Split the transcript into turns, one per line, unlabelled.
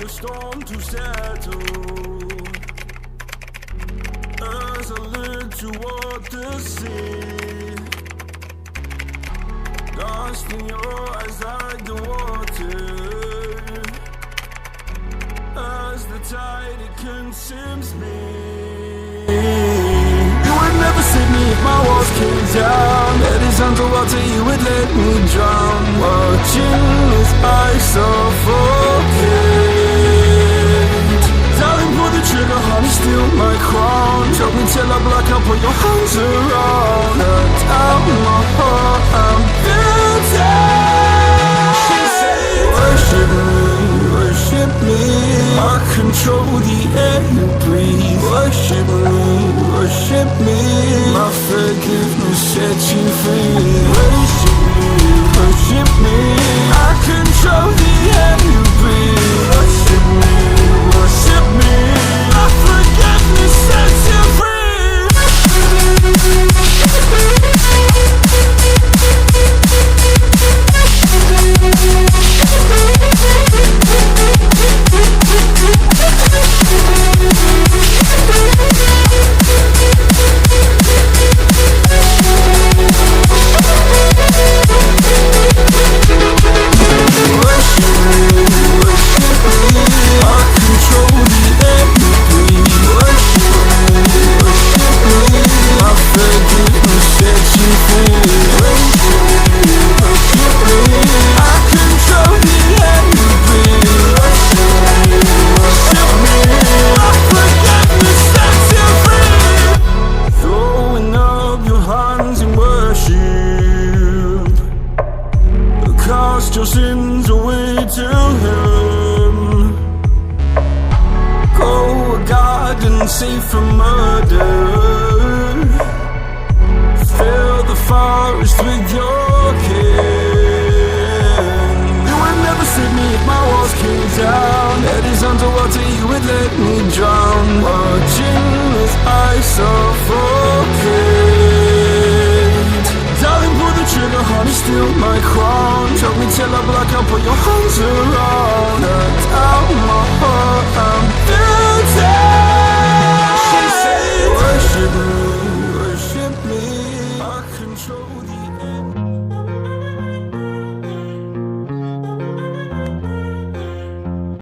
the storm to settle. As I look toward the sea, lost in your eyes like the water. As the tide it consumes me. You would never save me if my walls came down. Head is underwater, you would let me drown. Watching as I suffocate. Darling, pull the trigger, honey, steal my crown. Choke me till I black out, put your hands around. Cut out my heart, I'm guilty. She said, worship me, worship me. I control the air you breathe. Worship me, worship me. My forgiveness sets you free. Worship me, worship me. I control the air you breathe. Worship me, worship me. My forgiveness sets you free. Your sins away to Him. Go a garden safe from murder. Fill the forest with your kin. You would never save me if my walls came down. Head is underwater, you would let me drown. Watching as I